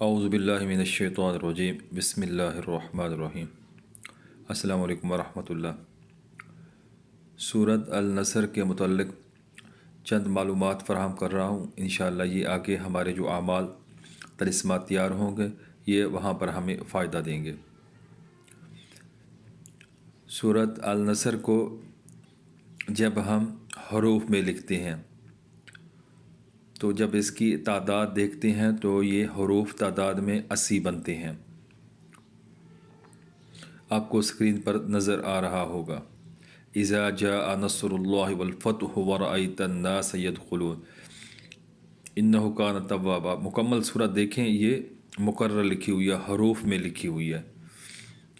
اعوذ باللہ من الشیطان الرجیم بسم اللہ الرحمن الرحیم۔ السلام علیکم ورحمۃ اللہ۔ سورۃ النصر کے متعلق چند معلومات فراہم کر رہا ہوں، انشاءاللہ یہ آگے ہمارے جو اعمال طلسمات تیار ہوں گے یہ وہاں پر ہمیں فائدہ دیں گے۔ سورۃ النصر کو جب ہم حروف میں لکھتے ہیں تو جب اس کی تعداد دیکھتے ہیں تو یہ حروف تعداد میں 80 بنتے ہیں۔ آپ کو اسکرین پر نظر آ رہا ہوگا، اذا جاء نصر اللہ والفتح ورأیت الناس يدخلون انہ کان توابا۔ مکمل سورت دیکھیں، یہ مقرر لکھی ہوئی ہے، حروف میں لکھی ہوئی ہے۔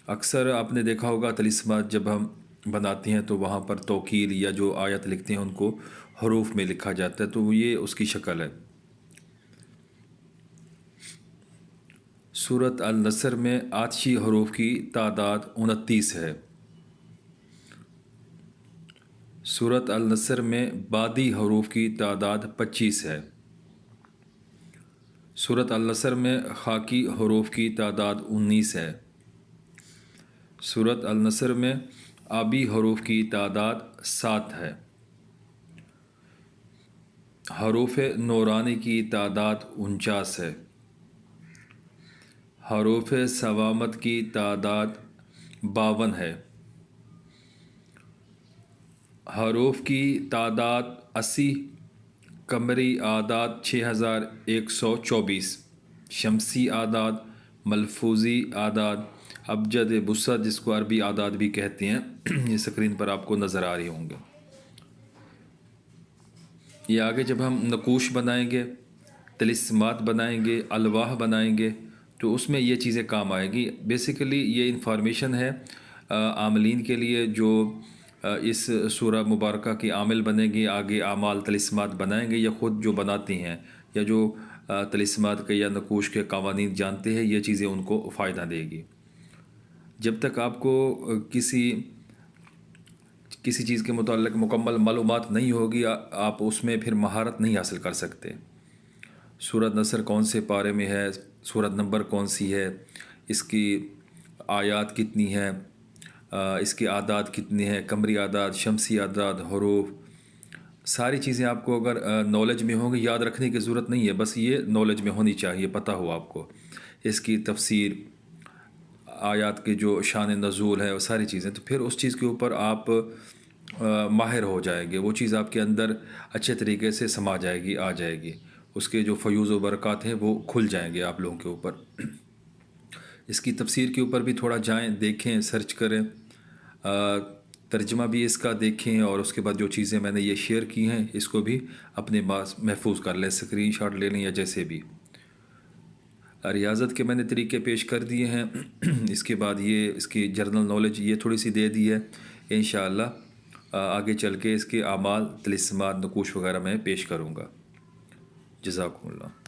اکثر آپ نے دیکھا ہوگا طلسمات جب ہم بناتے ہیں تو وہاں پر توکیل یا جو آیت لکھتے ہیں ان کو حروف میں لکھا جاتا ہے، تو یہ اس کی شکل ہے۔ سورۃ النصر میں آتشی حروف کی تعداد 29 ہے۔ سورۃ النصر میں بادی حروف کی تعداد 25 ہے۔ سورۃ النصر میں خاکی حروف کی تعداد 19 ہے۔ سورۃ النصر میں آبی حروف کی تعداد 7 ہے۔ حروف نورانی کی تعداد 49 ہے۔ حروف صوامت کی تعداد 52 ہے۔ حروف کی تعداد 80، قمری اعداد 6124، شمسی اعداد، ملفوظی اعداد، ابجد بسط جس کو عربی اعداد بھی کہتے ہیں، یہ اسکرین پر آپ کو نظر آ رہے ہوں گے۔ یہ آگے جب ہم نقوش بنائیں گے، طلسمات بنائیں گے، الواح بنائیں گے تو اس میں یہ چیزیں کام آئے گی۔ بیسیکلی یہ انفارمیشن ہے عاملین کے لیے جو اس سورہ مبارکہ کی عامل بنیں گے، آگے اعمال طلسمات بنائیں گے یا خود جو بناتے ہیں یا جو طلسمات کے یا نقوش کے قوانین جانتے ہیں، یہ چیزیں ان کو فائدہ دے گی۔ جب تک آپ کو کسی چیز کے متعلق مکمل معلومات نہیں ہوگی، آپ اس میں پھر مہارت نہیں حاصل کر سکتے۔ سورۃ نصر کون سے پارے میں ہے، سورت نمبر کون سی ہے، اس کی آیات کتنی ہیں، اس کے اعداد کتنے ہیں، قمری اعداد، شمسی اعداد، حروف، ساری چیزیں آپ کو اگر نالج میں ہوں گی، یاد رکھنے کی ضرورت نہیں ہے، بس یہ نالج میں ہونی چاہیے، پتہ ہو آپ کو۔ اس کی تفسیر، آیات کے جو شان نزول ہے، وہ ساری چیزیں، تو پھر اس چیز کے اوپر آپ ماہر ہو جائیں گے، وہ چیز آپ کے اندر اچھے طریقے سے سما جائے گی، آ جائے گی، اس کے جو فیوز و برکات ہیں وہ کھل جائیں گے آپ لوگوں کے اوپر۔ اس کی تفسیر کے اوپر بھی تھوڑا جائیں، دیکھیں، سرچ کریں، ترجمہ بھی اس کا دیکھیں، اور اس کے بعد جو چیزیں میں نے یہ شیئر کی ہیں اس کو بھی اپنے پاس محفوظ کر لیں، اسکرین شاٹ لے لیں یا جیسے بھی۔ ریاضت کے میں نے طریقے پیش کر دیے ہیں، اس کے بعد یہ اس کی جنرل نالج یہ تھوڑی سی دے دی ہے، انشاءاللہ آگے چل کے اس کے اعمال طلسمات نقوش وغیرہ میں پیش کروں گا۔ جزاکم اللہ۔